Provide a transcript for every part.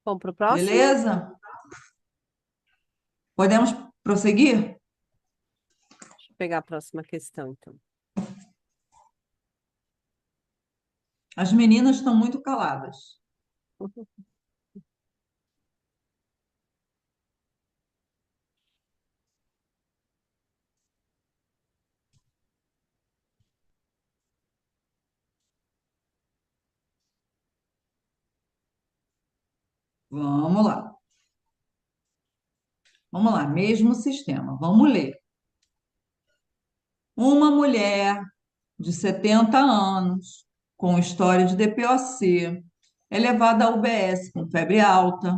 Vamos para o próximo? Beleza? Podemos prosseguir? Deixa eu pegar a próxima questão, então. As meninas estão muito caladas. Vamos lá. Vamos lá, mesmo sistema. Vamos ler. Uma mulher de 70 anos, com história de DPOC, é levada à UBS com febre alta,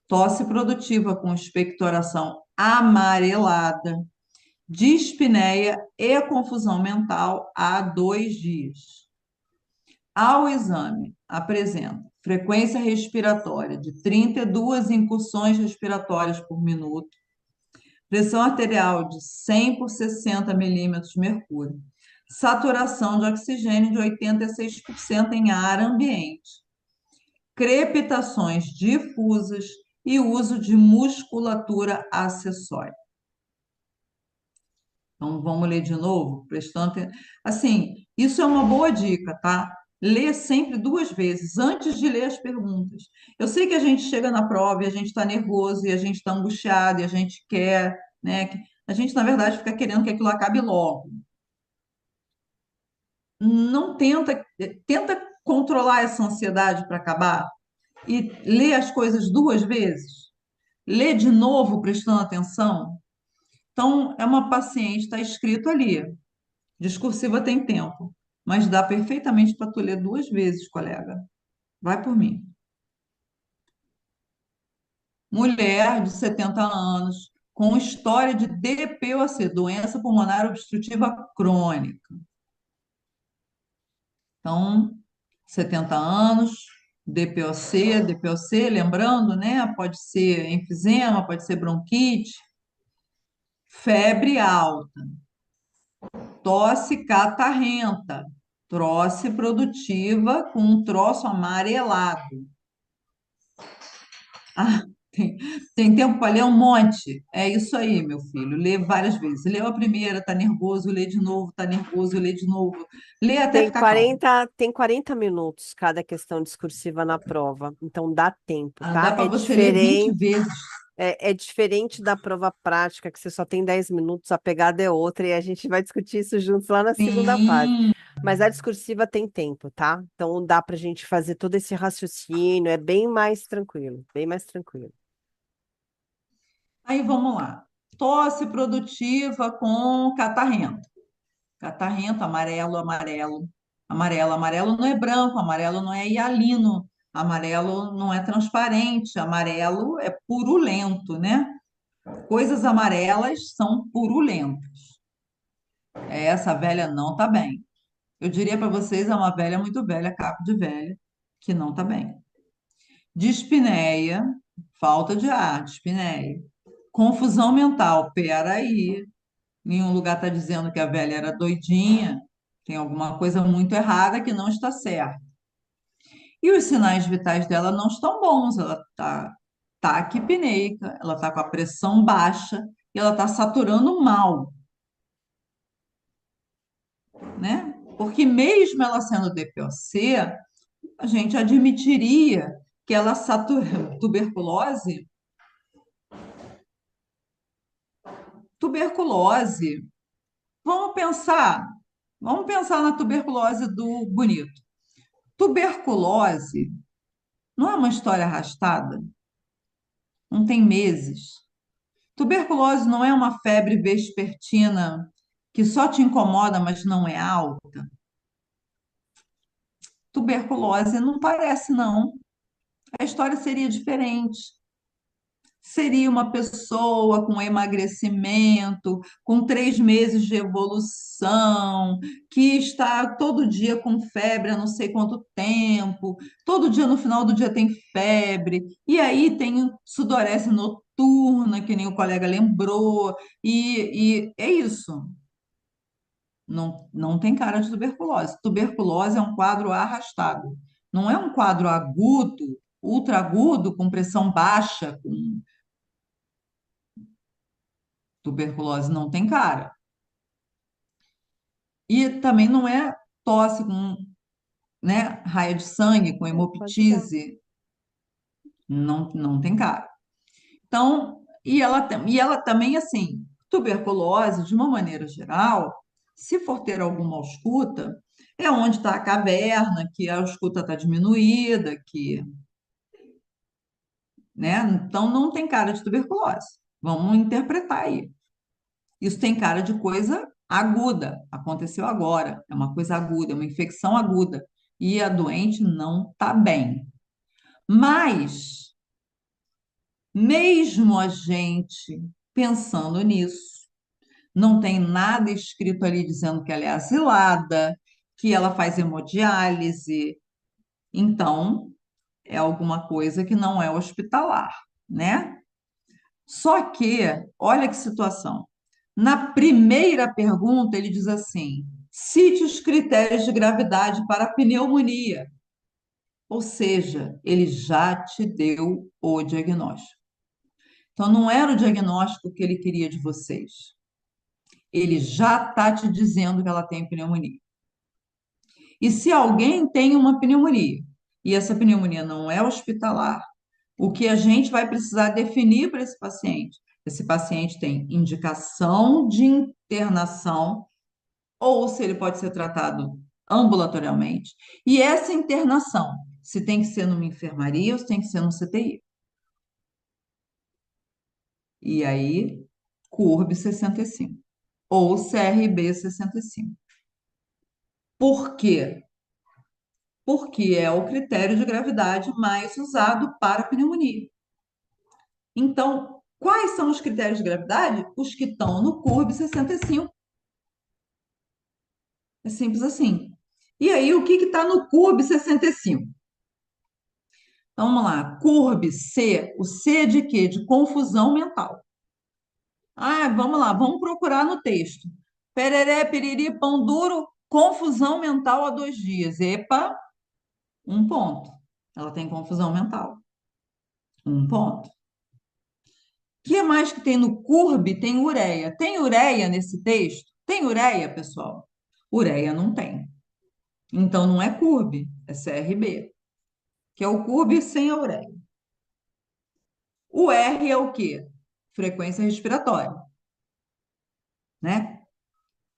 tosse produtiva com expectoração amarelada, dispneia e confusão mental há 2 dias. Ao exame, apresenta frequência respiratória de 32 incursões respiratórias por minuto, pressão arterial de 100 por 60 milímetros de mercúrio, saturação de oxigênio de 86% em ar ambiente, crepitações difusas e uso de musculatura acessória. Então, vamos ler de novo, prestando atenção. Assim, isso é uma boa dica, tá? Lê sempre 2 vezes, antes de ler as perguntas. Eu sei que a gente chega na prova e a gente está nervoso, e a gente está angustiado, e a gente quer, né? A gente, na verdade, fica querendo que aquilo acabe logo. Não tenta controlar essa ansiedade para acabar e lê as coisas 2 vezes. Lê de novo, prestando atenção. Então, é uma paciente, está escrito ali. Discursiva tem tempo, mas dá perfeitamente para tu ler 2 vezes, colega. Vai por mim. Mulher de 70 anos, com história de DPOC, doença pulmonar obstrutiva crônica. Então, 70 anos, DPOC, lembrando, né? Pode ser enfisema, pode ser bronquite, febre alta, tosse catarrenta, tosse produtiva com um troço amarelado. Ah, tem tempo para ler um monte. É isso aí, meu filho. Lê várias vezes. Leu a primeira, tá nervoso, lê de novo, tá nervoso, lê de novo. Lê até Tem ficar calmo. 40 minutos cada questão discursiva na prova, então dá tempo, Ah, tá? dá para você ler 20 vezes. É diferente da prova prática, que você só tem 10 minutos, a pegada é outra, e a gente vai discutir isso juntos lá na segunda fase. Sim. Mas a discursiva tem tempo, tá? Então dá pra gente fazer todo esse raciocínio, é bem mais tranquilo, bem mais tranquilo. Aí vamos lá. Tosse produtiva com catarrento. Catarrento, amarelo, amarelo. Amarelo, amarelo não é branco, amarelo não é hialino, amarelo não é transparente, amarelo é purulento, né? Coisas amarelas são purulentas. Essa velha não tá bem. Eu diria para vocês, é uma velha muito velha, caco de velha, que não tá bem. Dispneia, falta de ar, dispneia. Confusão mental, peraí. Nenhum lugar está dizendo que a velha era doidinha. Tem alguma coisa muito errada que não está certa. E os sinais vitais dela não estão bons. Ela está taquipneica, ela está com a pressão baixa e ela está saturando mal, né? Porque mesmo ela sendo DPOC, a gente admitiria que ela satura tuberculose. Tuberculose. Vamos pensar, vamos pensar na tuberculose do bonito. Tuberculose não é uma história arrastada, não tem meses. Tuberculose não é uma febre vespertina que só te incomoda, mas não é alta. Tuberculose não parece, não. A história seria diferente. Seria uma pessoa com emagrecimento, com 3 meses de evolução, que está todo dia com febre há não sei quanto tempo, todo dia no final do dia tem febre, e aí tem sudorese noturna, que nem o colega lembrou, e é isso. Não tem cara de tuberculose. Tuberculose é um quadro arrastado, não é um quadro agudo ultraagudo, com pressão baixa, com tuberculose, não tem cara. E também não é tosse com, né, raia de sangue, com Pode dar. hemoptise, não tem cara. Então, e ela também, assim, tuberculose, de uma maneira geral, se for ter alguma ausculta, é onde está a caverna, que a ausculta está diminuída, que, né? Então, não tem cara de tuberculose. Vamos interpretar aí. Isso tem cara de coisa aguda, aconteceu agora, é uma coisa aguda, é uma infecção aguda, e a doente não está bem. Mas, mesmo a gente pensando nisso, não tem nada escrito ali dizendo que ela é asilada, que ela faz hemodiálise, então é alguma coisa que não é hospitalar, né? Só que, olha que situação. Na primeira pergunta, ele diz assim: cite os critérios de gravidade para a pneumonia. Ou seja, ele já te deu o diagnóstico. Então, não era o diagnóstico que ele queria de vocês. Ele já está te dizendo que ela tem pneumonia. E se alguém tem uma pneumonia, e essa pneumonia não é hospitalar, o que a gente vai precisar definir para esse paciente? Esse paciente tem indicação de internação, ou se ele pode ser tratado ambulatorialmente, e essa internação, se tem que ser numa enfermaria ou se tem que ser no CTI. E aí, CURB 65, ou CRB 65. Por quê? Porque é o critério de gravidade mais usado para pneumonia. Então, quais são os critérios de gravidade? Os que estão no CURB 65. É simples assim. E aí, o que está no CURB 65? Então, vamos lá. CURB C. O C é de quê? De confusão mental. Ah, vamos lá, vamos procurar no texto. Pereré, piriri, pão duro, confusão mental há 2 dias. Epa, um ponto. Ela tem confusão mental. Um ponto. O que mais que tem no CURB? Tem ureia. Tem ureia nesse texto? Tem ureia, pessoal? Ureia não tem. Então não é CURB, é CRB, que é o CURB sem a ureia. O R é o quê? Frequência respiratória, né?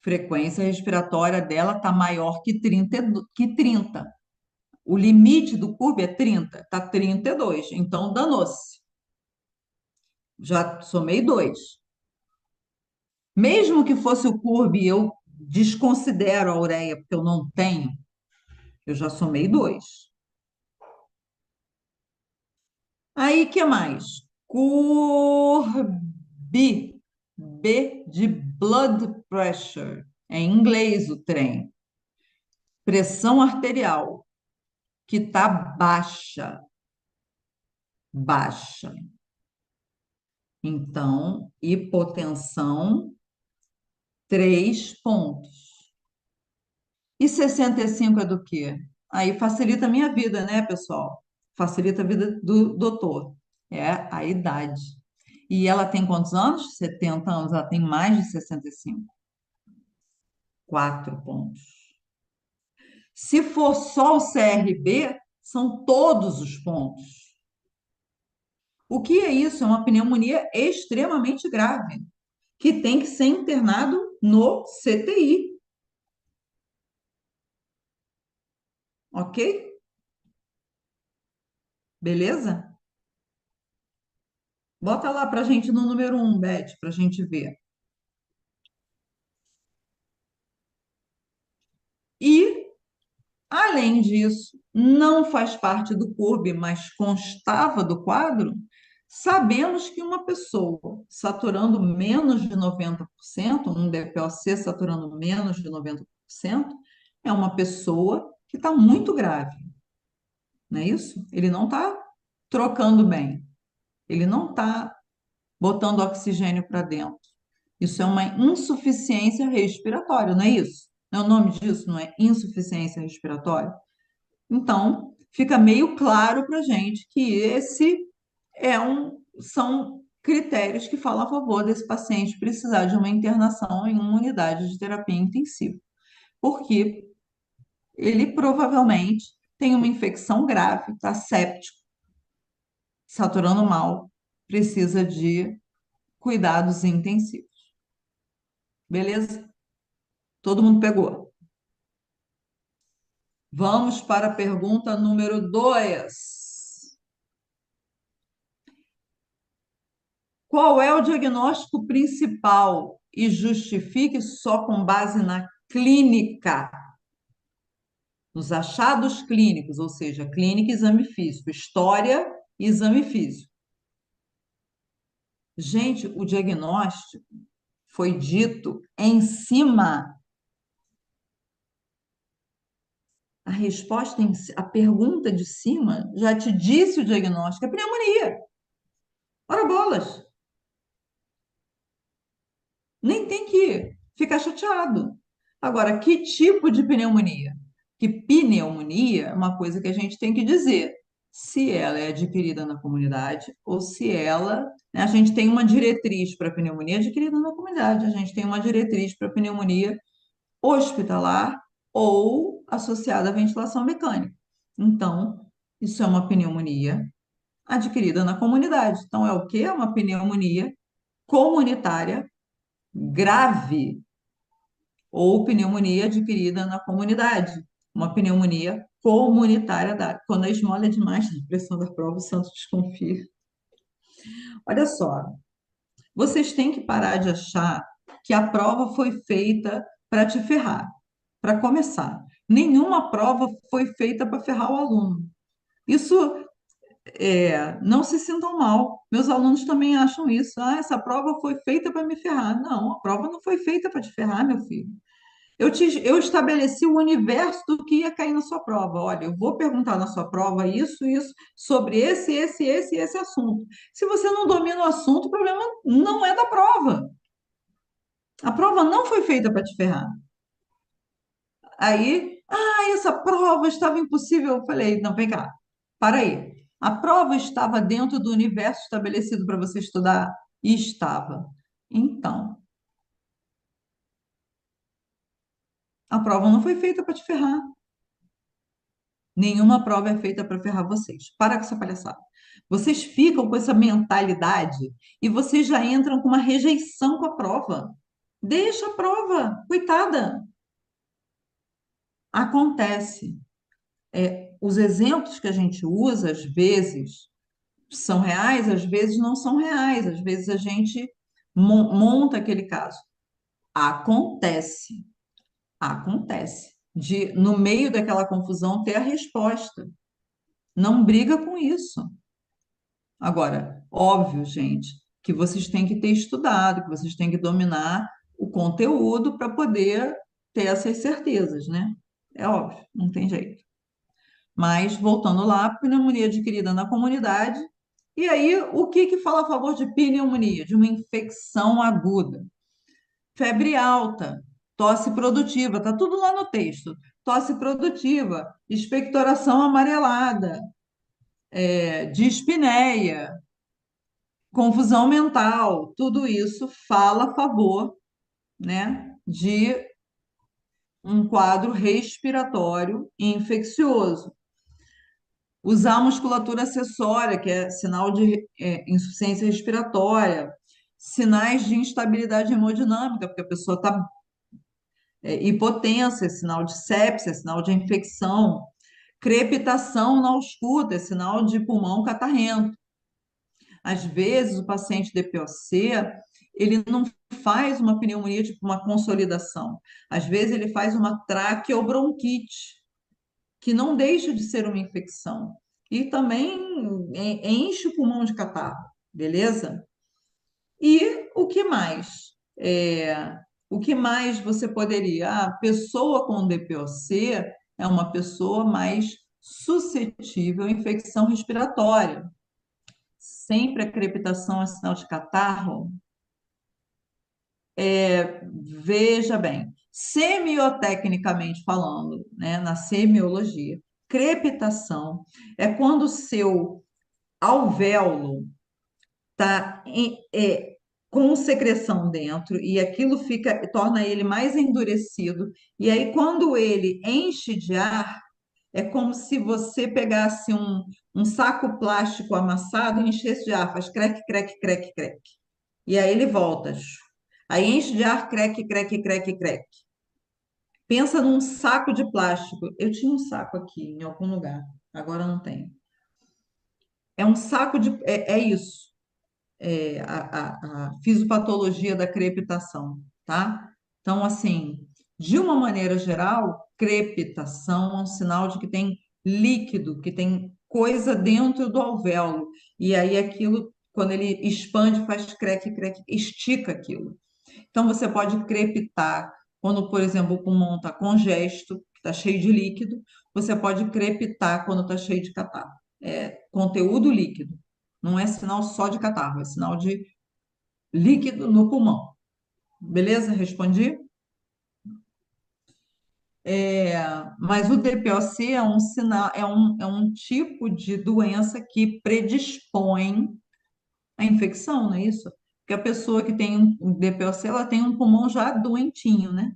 Frequência respiratória dela está maior que 30. O limite do CURB é 30, está 32. Então danou-se. Já somei 2. Mesmo que fosse o CURB, eu desconsidero a ureia, porque eu não tenho, eu já somei 2. Aí, que mais? CURB, B de blood pressure. É em inglês o trem. Pressão arterial, que está baixa. Baixa. Então, hipotensão, 3 pontos. E 65 é do quê? Aí facilita a minha vida, né, pessoal? Facilita a vida do doutor. É a idade. E ela tem quantos anos? 70 anos. Ela tem mais de 65. 4 pontos. Se for só o CRB, são todos os pontos. O que é isso? É uma pneumonia extremamente grave, que tem que ser internado no CTI. Ok? Beleza? Bota lá para a gente no número 1, Beth, para a gente ver. E, além disso, não faz parte do CURB, mas constava do quadro, sabemos que uma pessoa saturando menos de 90%, um DPOC saturando menos de 90%, é uma pessoa que está muito grave, não é isso? Ele não está trocando bem, ele não está botando oxigênio para dentro. Isso é uma insuficiência respiratória, não é isso? Não é o nome disso, não é insuficiência respiratória? Então, fica meio claro para a gente que são critérios que falam a favor desse paciente precisar de uma internação em uma unidade de terapia intensiva, porque ele provavelmente tem uma infecção grave, está séptico, saturando mal, precisa de cuidados intensivos. Beleza? Todo mundo pegou. Vamos para a pergunta número 2. Qual é o diagnóstico principal e justifique só com base na clínica, nos achados clínicos, ou seja, clínica e exame físico, história e exame físico. Gente, o diagnóstico foi dito em cima. A resposta, a pergunta de cima já te disse o diagnóstico, é pneumonia. Ora bolas, nem tem que ficar chateado. Agora, que tipo de pneumonia? Que pneumonia é uma coisa que a gente tem que dizer. Se ela é adquirida na comunidade ou se ela, né, a gente tem uma diretriz para pneumonia adquirida na comunidade, a gente tem uma diretriz para pneumonia hospitalar ou associada à ventilação mecânica. Então, isso é uma pneumonia adquirida na comunidade. Então, é o quê? É uma pneumonia comunitária grave ou pneumonia adquirida na comunidade. Uma pneumonia comunitária da... Quando a esmola é demais na pressão da prova, o santo desconfia. Olha só, vocês têm que parar de achar que a prova foi feita para te ferrar. Para começar, nenhuma prova foi feita para ferrar o aluno. Isso não se sintam mal. Meus alunos também acham isso. Ah, essa prova foi feita para me ferrar. Não, a prova não foi feita para te ferrar, meu filho. Eu estabeleci o universo do que ia cair na sua prova. Olha, eu vou perguntar na sua prova isso, sobre esse assunto. Se você não domina o assunto, o problema não é da prova. A prova não foi feita para te ferrar. Aí, essa prova estava impossível. Eu falei, não, vem cá, para aí. A prova estava dentro do universo estabelecido para você estudar? E estava. Então, a prova não foi feita para te ferrar. Nenhuma prova é feita para ferrar vocês. Para com essa palhaçada. Vocês ficam com essa mentalidade e vocês já entram com uma rejeição com a prova. Deixa a prova, coitada. Acontece. Os exemplos que a gente usa, às vezes, são reais, às vezes não são reais, às vezes a gente monta aquele caso. Acontece, acontece. De, no meio daquela confusão, ter a resposta. Não briga com isso. Agora, óbvio, gente, que vocês têm que ter estudado, que vocês têm que dominar o conteúdo para poder ter essas certezas, né? É óbvio, não tem jeito. Mas, voltando lá, pneumonia adquirida na comunidade. E aí, o que que fala a favor de pneumonia? De uma infecção aguda. Febre alta, tosse produtiva, tá tudo lá no texto. Tosse produtiva, expectoração amarelada, dispneia, confusão mental, tudo isso fala a favor, né, de um quadro respiratório infeccioso. Usar a musculatura acessória, que é sinal de insuficiência respiratória, sinais de instabilidade hemodinâmica, porque a pessoa está hipotensa, é sinal de sepsia, é sinal de infecção, crepitação na ausculta, é sinal de pulmão catarrento. Às vezes, o paciente DPOC, ele não faz uma pneumonia, tipo uma consolidação. Às vezes, ele faz uma traqueobronquite, que não deixa de ser uma infecção. E também enche o pulmão de catarro, beleza? E o que mais? O que mais você poderia? A pessoa com DPOC é uma pessoa mais suscetível à infecção respiratória. Sempre a crepitação é sinal de catarro. Veja bem, semiotecnicamente falando, né, na semiologia, Crepitação é quando o seu alvéolo está com secreção dentro e aquilo torna ele mais endurecido. E aí, quando ele enche de ar, é como se você pegasse um saco plástico amassado e enchesse de ar, faz creque, creque, creque, creque. E aí ele volta. Aí enche de ar, creque, creque, creque, creque. Pensa num saco de plástico. Eu tinha um saco aqui em algum lugar, agora não tenho. É um saco de. É isso. A fisiopatologia da crepitação, tá? Então, assim, de uma maneira geral, crepitação é um sinal de que tem líquido, que tem coisa dentro do alvéolo. E aí aquilo, quando ele expande, faz creque, creque, estica aquilo. Então, você pode crepitar quando, por exemplo, o pulmão está congesto, está cheio de líquido. Você pode crepitar quando está cheio de catarro. É conteúdo líquido. Não é sinal só de catarro, é sinal de líquido no pulmão. Beleza? Respondi? É, mas o DPOC é um sinal, é um tipo de doença que predispõe à infecção, não é isso? Porque a pessoa que tem um DPOC, ela tem um pulmão já doentinho, né?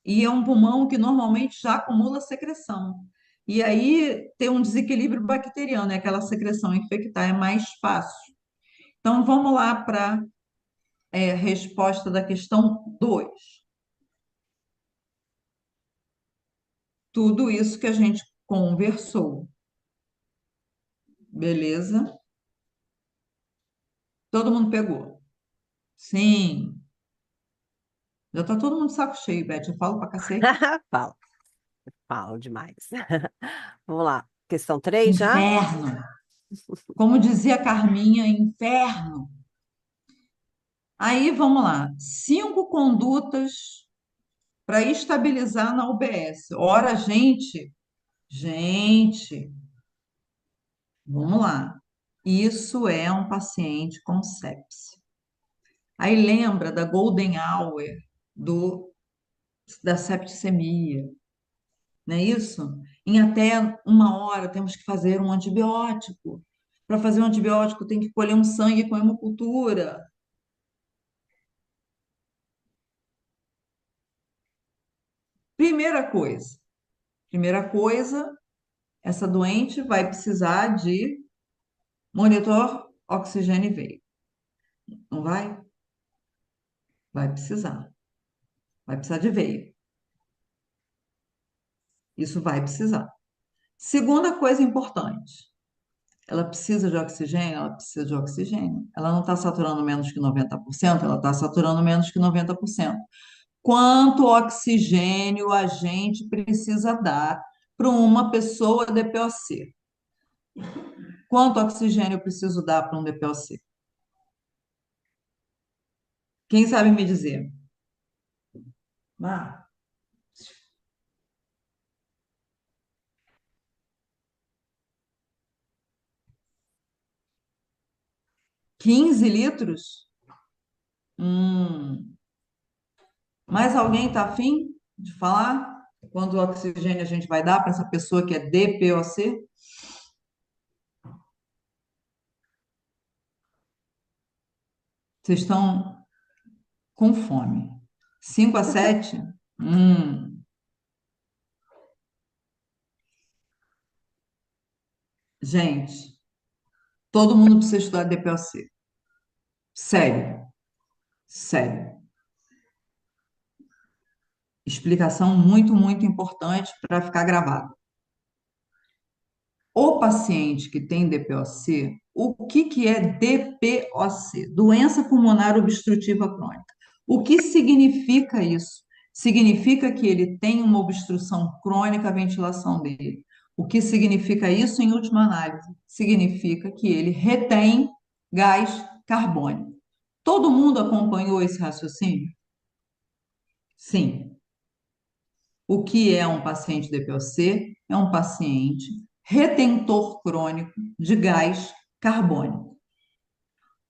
E é um pulmão que normalmente já acumula secreção. E aí tem um desequilíbrio bacteriano, né? Aquela secreção infectar é mais fácil. Então vamos lá para a resposta da questão 2. Tudo isso que a gente conversou, beleza? Todo mundo pegou? Sim. Já tá todo mundo de saco cheio, Beth. Eu falo pra cacete. Fala, falo demais. Vamos lá. Questão 3 já? Inferno. Como dizia a Carminha, inferno. Aí vamos lá. 5 condutas para estabilizar na UBS. Ora, gente, vamos lá. Isso é um paciente com sepse. Aí lembra da golden hour do, da septicemia, não é isso? Em até 1 hora temos que fazer um antibiótico. Para fazer um antibiótico tem que colher um sangue com hemocultura. Primeira coisa, primeira coisa, essa doente vai precisar de monitor oxigênio e veio. Não vai? Vai precisar. Vai precisar de veio. Isso vai precisar. Segunda coisa importante, ela precisa de oxigênio? Ela precisa de oxigênio. Ela não está saturando menos que 90%, ela está saturando menos que 90%. Quanto oxigênio a gente precisa dar para uma pessoa DPOC? Quanto oxigênio eu preciso dar para um DPOC? Quem sabe me dizer? Ah, 15 litros? Hum. Mais alguém está afim de falar? Quanto oxigênio a gente vai dar para essa pessoa que é DPOC? Vocês estão com fome. 5 a 7? Hum. Gente, todo mundo precisa estudar DPOC. Sério, sério. Explicação muito, muito importante para ficar gravado. O paciente que tem DPOC, o que que é DPOC? Doença pulmonar obstrutiva crônica. O que significa isso? Significa que ele tem uma obstrução crônica à ventilação dele. O que significa isso, em última análise? Significa que ele retém gás carbônico. Todo mundo acompanhou esse raciocínio? Sim. O que é um paciente DPOC? É um paciente retentor crônico de gás carbônico.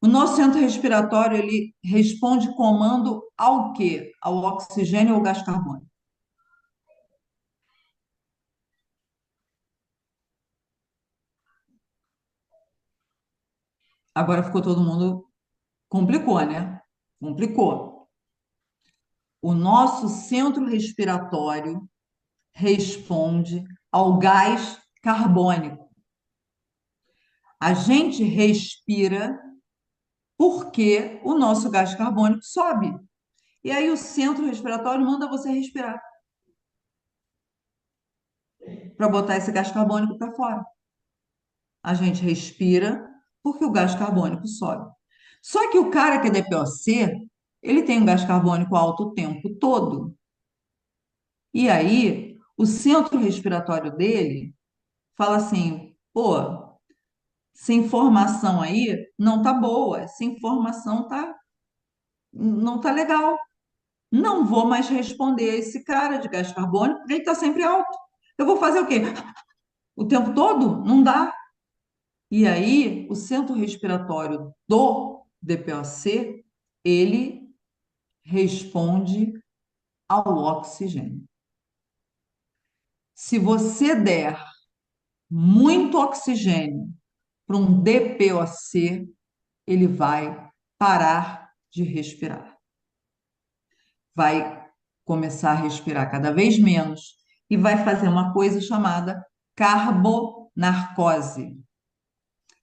O nosso centro respiratório, ele responde comando ao quê? Ao oxigênio ou gás carbônico? Agora ficou todo mundo. Complicou, né? Complicou. O nosso centro respiratório responde ao gás carbônico. A gente respira porque o nosso gás carbônico sobe. E aí o centro respiratório manda você respirar para botar esse gás carbônico para fora. A gente respira porque o gás carbônico sobe. Só que o cara que é DPOC, ele tem um gás carbônico alto o tempo todo. E aí, o centro respiratório dele fala assim: pô, essa informação aí não tá boa, essa informação não tá legal. Não vou mais responder a esse cara de gás carbônico, porque ele está sempre alto. Eu vou fazer o quê? O tempo todo? Não dá. E aí, o centro respiratório do DPOC, ele responde ao oxigênio. Se você der muito oxigênio para um DPOC, ele vai parar de respirar. Vai começar a respirar cada vez menos e vai fazer uma coisa chamada carbonarcose.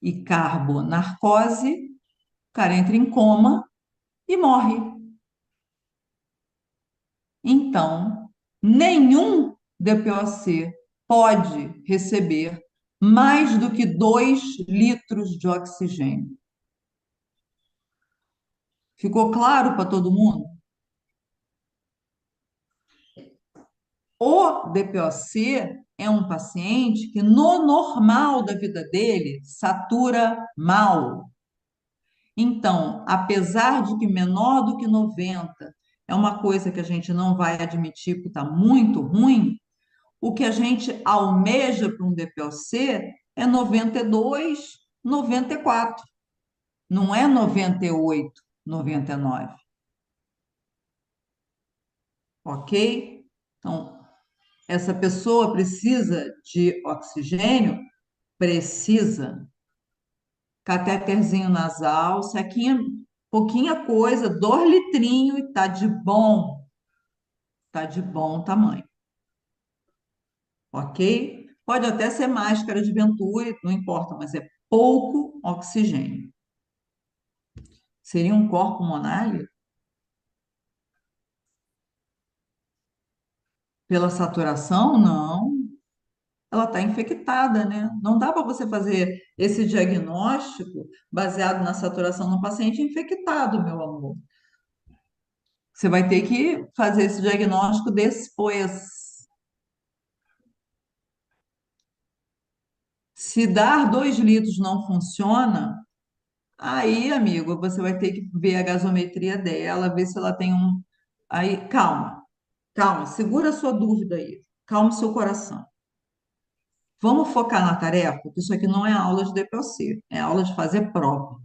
E carbonarcose, o cara entra em coma e morre. Então, nenhum DPOC pode receber mais do que 2 litros de oxigênio. Ficou claro para todo mundo? O DPOC é um paciente que, no normal da vida dele, satura mal. Então, apesar de que menor do que 90 é uma coisa que a gente não vai admitir que está muito ruim, o que a gente almeja para um DPOC é 92, 94. Não é 98, 99. Ok? Então, essa pessoa precisa de oxigênio? Precisa. Cateterzinho nasal, saquinha, pouquinha coisa, 2 litrinhos e tá de bom tamanho, ok? Pode até ser máscara de Venturi, não importa, mas é pouco oxigênio. Seria um corpo monário? Pela saturação? Não. Ela está infectada, né? Não dá para você fazer esse diagnóstico baseado na saturação no paciente infectado, meu amor. Você vai ter que fazer esse diagnóstico depois. Se dar 2 litros não funciona, aí, amigo, você vai ter que ver a gasometria dela, ver se ela tem um. Aí, calma, calma, segura a sua dúvida aí, calma o seu coração. Vamos focar na tarefa, porque isso aqui não é aula de DPOC, é aula de fazer prova.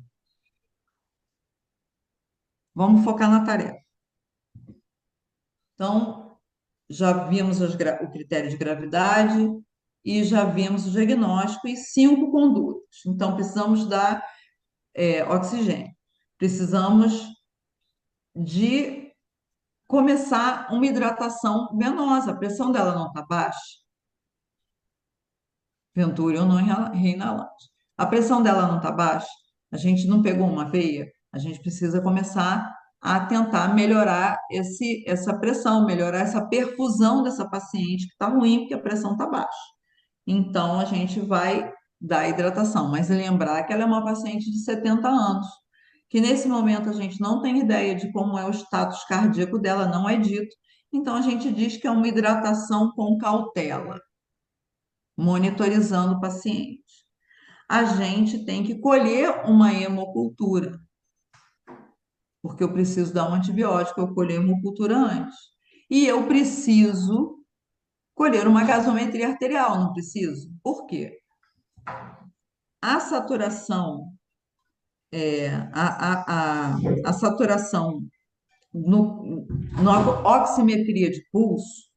Vamos focar na tarefa. Então, já vimos o critério de gravidade e já vimos o diagnóstico e 5 condutas. Então, precisamos dar oxigênio. Precisamos de começar uma hidratação venosa. A pressão dela não está baixa, Venturi ou não reinalante. A pressão dela não está baixa, a gente não pegou uma veia, a gente precisa começar a tentar melhorar essa pressão, melhorar essa perfusão dessa paciente que está ruim, porque a pressão está baixa. Então, a gente vai dar hidratação, mas lembrar que ela é uma paciente de 70 anos, que nesse momento a gente não tem ideia de como é o status cardíaco dela, não é dito. Então, a gente diz que é uma hidratação com cautela, monitorizando o paciente. A gente tem que colher uma hemocultura, porque eu preciso dar um antibiótico, eu colher a hemocultura antes. E eu preciso colher uma gasometria arterial, não preciso? Por quê? A saturação, a saturação na oximetria de pulso,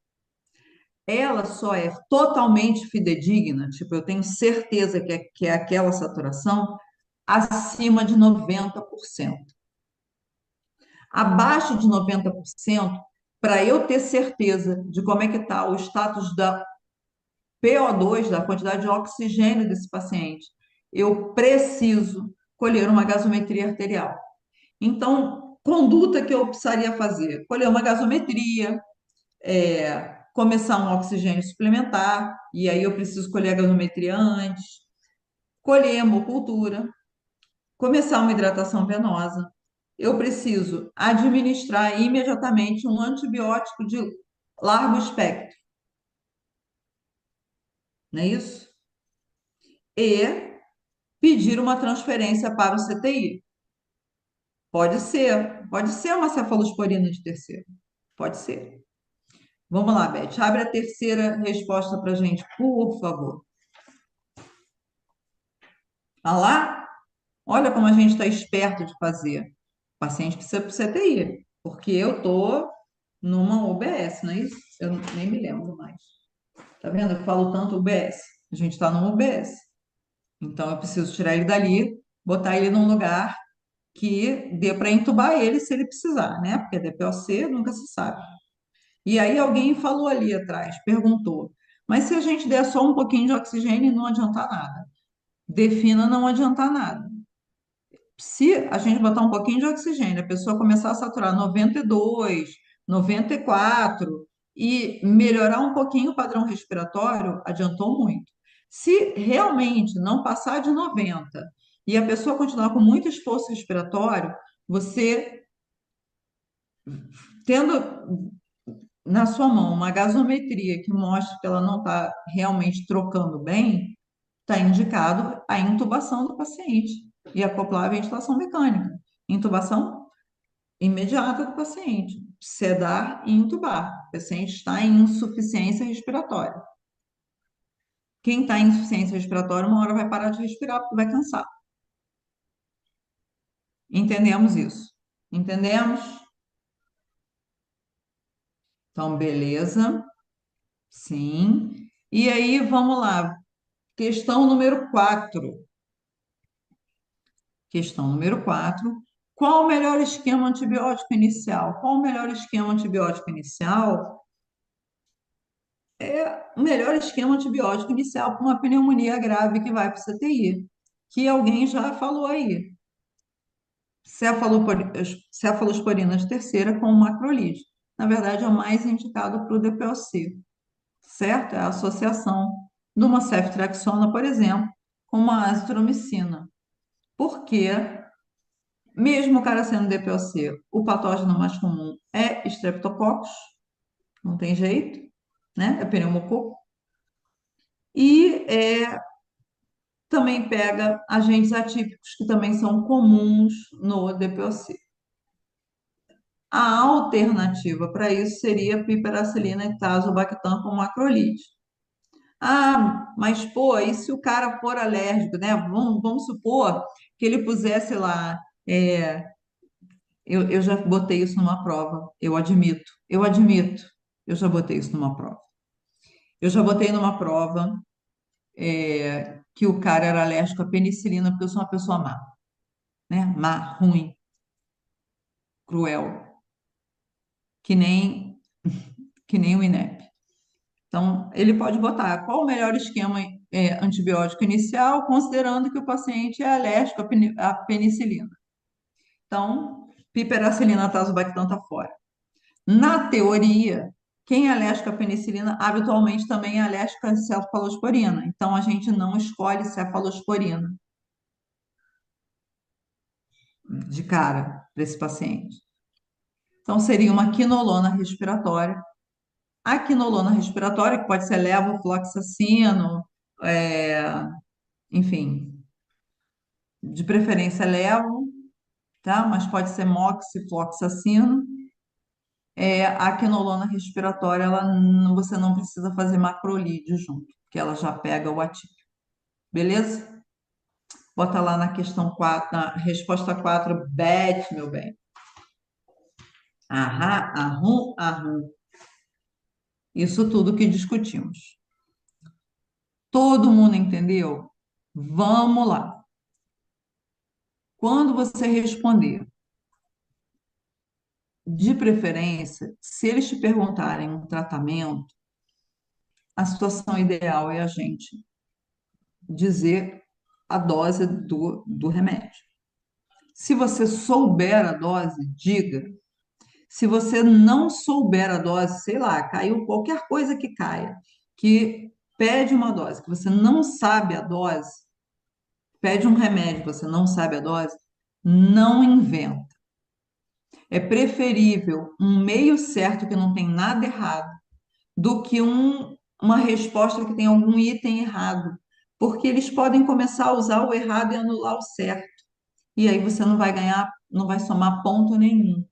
ela só é totalmente fidedigna, tipo, eu tenho certeza que é aquela saturação acima de 90%. Abaixo de 90%, para eu ter certeza de como é que está o status da PO2, da quantidade de oxigênio desse paciente, eu preciso colher uma gasometria arterial. Então, conduta que eu precisaria fazer: colher uma gasometria, começar um oxigênio suplementar, e aí eu preciso colher a gasometria antes, colher hemocultura, começar uma hidratação venosa. Eu preciso administrar imediatamente um antibiótico de largo espectro, não é isso? E pedir uma transferência para o CTI. Pode ser uma cefalosporina de terceiro, pode ser. Vamos lá, Beth, abre a terceira resposta para a gente, por favor. Olha lá, olha como a gente está esperto de fazer. O paciente precisa para o CTI, porque eu estou numa UBS, não é isso? Eu nem me lembro mais. Tá vendo? Eu falo tanto UBS. A gente está numa UBS. Então eu preciso tirar ele dali, botar ele num lugar que dê para entubar ele se ele precisar, né? Porque DPOC nunca se sabe. E aí alguém falou ali atrás, perguntou, mas se a gente der só um pouquinho de oxigênio, não adianta nada. Defina não adianta nada. Se a gente botar um pouquinho de oxigênio, a pessoa começar a saturar 92, 94 e melhorar um pouquinho o padrão respiratório, adiantou muito. Se realmente não passar de 90 e a pessoa continuar com muito esforço respiratório, você tendo na sua mão uma gasometria que mostra que ela não está realmente trocando bem, está indicado a intubação do paciente e acoplar a ventilação mecânica. Intubação imediata do paciente, sedar e intubar. O paciente está em insuficiência respiratória. Quem está em insuficiência respiratória, uma hora vai parar de respirar porque vai cansar. Entendemos isso? Entendemos? Então, beleza. Sim. E aí, vamos lá. Questão número 4. Questão número 4. Qual o melhor esquema antibiótico inicial? Qual o melhor esquema antibiótico inicial? O melhor esquema antibiótico inicial para uma pneumonia grave que vai para o CTI, que alguém já falou aí. Cefalosporina de terceira com macrolide. Na verdade, é o mais indicado para o DPOC, certo? É a associação de uma ceftriaxona, por exemplo, com uma azitromicina. Por quê? Mesmo o cara sendo DPOC, o patógeno mais comum é Streptococcus, não tem jeito, né? É pneumococo. E também pega agentes atípicos que também são comuns no DPOC. A alternativa para isso seria piperacilina e tazobactam com macrolide. Ah, mas pô, e se o cara for alérgico, né? Vamos supor que ele pusesse lá. Eu já botei isso numa prova, eu admito, eu já botei isso numa prova. Eu já botei numa prova que o cara era alérgico à penicilina, porque eu sou uma pessoa má, né? Má, ruim, cruel, que nem, que nem o INEP. Então, ele pode botar qual o melhor esquema antibiótico inicial, considerando que o paciente é alérgico à penicilina. Então, piperacilina, tazobactam está fora. Na teoria, quem é alérgico à penicilina habitualmente também é alérgico à cefalosporina. Então, a gente não escolhe cefalosporina de cara para esse paciente. Então, seria uma quinolona respiratória. A quinolona respiratória, que pode ser levofloxacino, é, enfim, de preferência levo, tá? Mas pode ser moxifloxacino. A quinolona respiratória, você não precisa fazer macrolídeo junto, porque ela já pega o atípico. Beleza? Bota lá na questão 4, na resposta 4, Beth, meu bem. Aham, aham, aham. Isso tudo que discutimos. Todo mundo entendeu? Vamos lá. Quando você responder, de preferência, se eles te perguntarem um tratamento, a situação ideal é a gente dizer a dose do remédio. Se você souber a dose, diga. Se você não souber a dose, sei lá, caiu qualquer coisa que caia, que pede uma dose, que você não sabe a dose, pede um remédio, você não sabe a dose, não inventa. É preferível um meio certo que não tem nada errado do que uma resposta que tem algum item errado, porque eles podem começar a usar o errado e anular o certo. E aí você não vai ganhar, não vai somar ponto nenhum.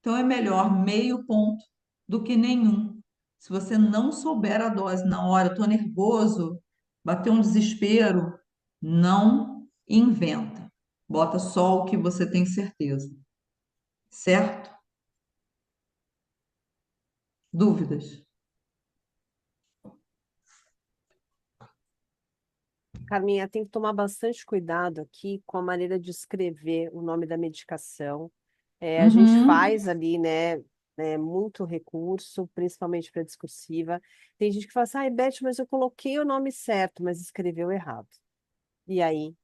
Então é melhor meio ponto do que nenhum. Se você não souber a dose na hora, estou nervoso, bateu um desespero, não inventa. Bota só o que você tem certeza. Certo? Dúvidas? Carminha, tem que tomar bastante cuidado aqui com a maneira de escrever o nome da medicação. A gente Uhum. faz ali, né, muito recurso, principalmente para discursiva. Tem gente que fala assim, ai, Beth, mas eu coloquei o nome certo, mas escreveu errado. E aí,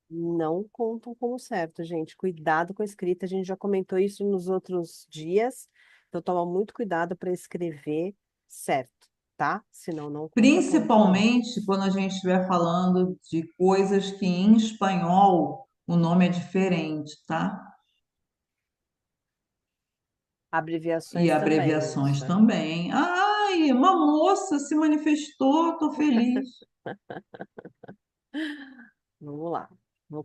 não contam como certo, gente. Cuidado com a escrita, a gente já comentou isso nos outros dias. Então, toma muito cuidado para escrever certo, tá? Senão, não conta ponto, não. Principalmente quando a gente estiver falando de coisas que em espanhol o nome é diferente, tá? E Abreviações também, abreviações moça. também. Ai, uma moça se manifestou, tô feliz. Vamos lá. Vou